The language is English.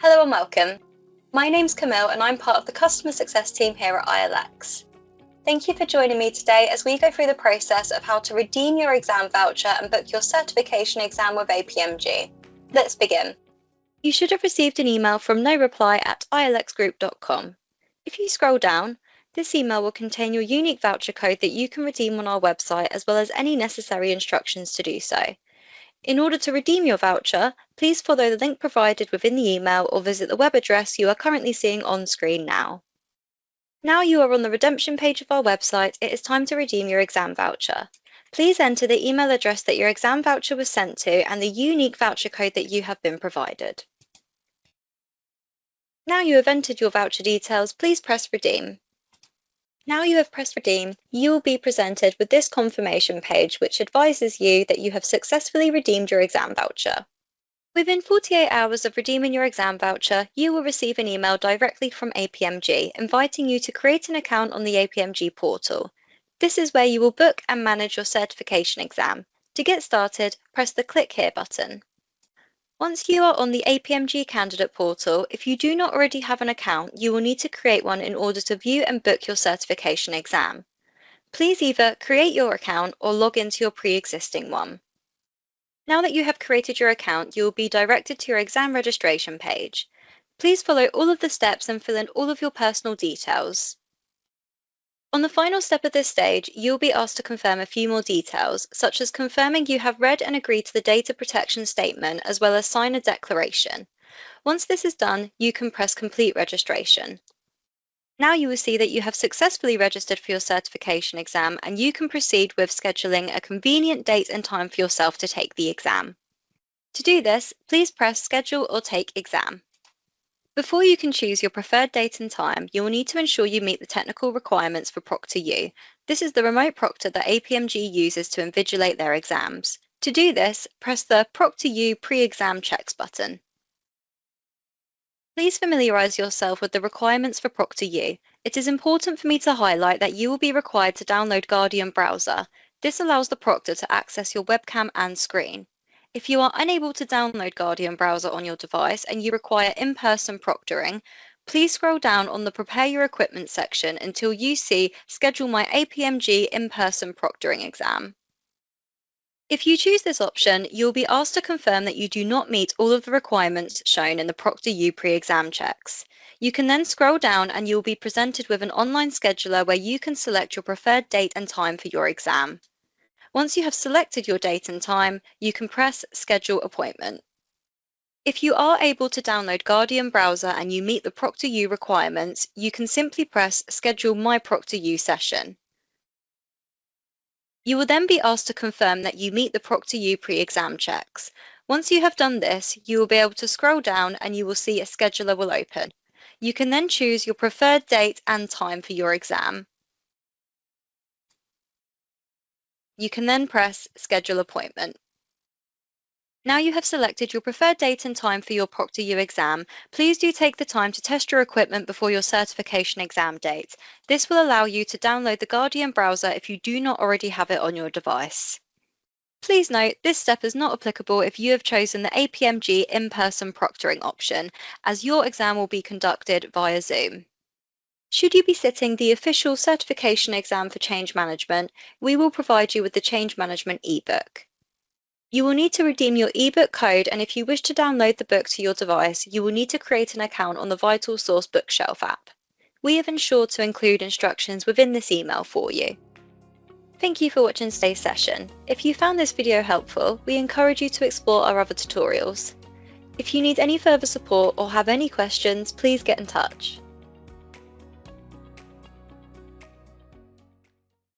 Hello and welcome. My name's Camille and I'm part of the customer success team here at ILX. Thank you for joining me today as we go through the process of how to redeem your exam voucher and book your certification exam with APMG. Let's begin. You should have received an email from noreply@ilxgroup.com. If you scroll down, this email will contain your unique voucher code that you can redeem on our website as well as any necessary instructions to do so. In order to redeem your voucher, please follow the link provided within the email or visit the web address you are currently seeing on screen now. Now you are on the redemption page of our website, it is time to redeem your exam voucher. Please enter the email address that your exam voucher was sent to and the unique voucher code that you have been provided. Now you have entered your voucher details, please press Redeem. Now you have pressed Redeem, you will be presented with this confirmation page which advises you that you have successfully redeemed your exam voucher. Within 48 hours of redeeming your exam voucher, you will receive an email directly from APMG inviting you to create an account on the APMG portal. This is where you will book and manage your certification exam. To get started, press the Click Here button. Once you are on the APMG candidate portal, if you do not already have an account, you will need to create one in order to view and book your certification exam. Please either create your account or log into your pre-existing one. Now that you have created your account, you will be directed to your exam registration page. Please follow all of the steps and fill in all of your personal details. On the final step of this stage, you will be asked to confirm a few more details, such as confirming you have read and agreed to the data protection statement as well as sign a declaration. Once this is done, you can press Complete Registration. Now you will see that you have successfully registered for your certification exam and you can proceed with scheduling a convenient date and time for yourself to take the exam. To do this, please press Schedule or Take Exam. Before you can choose your preferred date and time, you will need to ensure you meet the technical requirements for ProctorU. This is the remote proctor that APMG uses to invigilate their exams. To do this, press the ProctorU Pre-Exam Checks button. Please familiarise yourself with the requirements for ProctorU. It is important for me to highlight that you will be required to download Guardian Browser. This allows the proctor to access your webcam and screen. If you are unable to download Guardian Browser on your device and you require in-person proctoring, please scroll down on the Prepare Your Equipment section until you see Schedule My APMG In-Person Proctoring Exam. If you choose this option, you'll be asked to confirm that you do not meet all of the requirements shown in the ProctorU pre-exam checks. You can then scroll down and you'll be presented with an online scheduler where you can select your preferred date and time for your exam. Once you have selected your date and time, you can press Schedule Appointment. If you are able to download Guardian Browser and you meet the ProctorU requirements, you can simply press Schedule My ProctorU Session. You will then be asked to confirm that you meet the ProctorU pre-exam checks. Once you have done this, you will be able to scroll down and you will see a scheduler will open. You can then choose your preferred date and time for your exam. You can then press Schedule Appointment. Now you have selected your preferred date and time for your ProctorU exam, please do take the time to test your equipment before your certification exam date. This will allow you to download the Guardian Browser if you do not already have it on your device. Please note, this step is not applicable if you have chosen the APMG in-person proctoring option, as your exam will be conducted via Zoom. Should you be sitting the official certification exam for change management, we will provide you with the change management ebook. You will need to redeem your ebook code, and if you wish to download the book to your device, you will need to create an account on the Vital Source Bookshelf app. We have ensured to include instructions within this email for you. Thank you for watching today's session. If you found this video helpful, we encourage you to explore our other tutorials. If you need any further support or have any questions, please get in touch.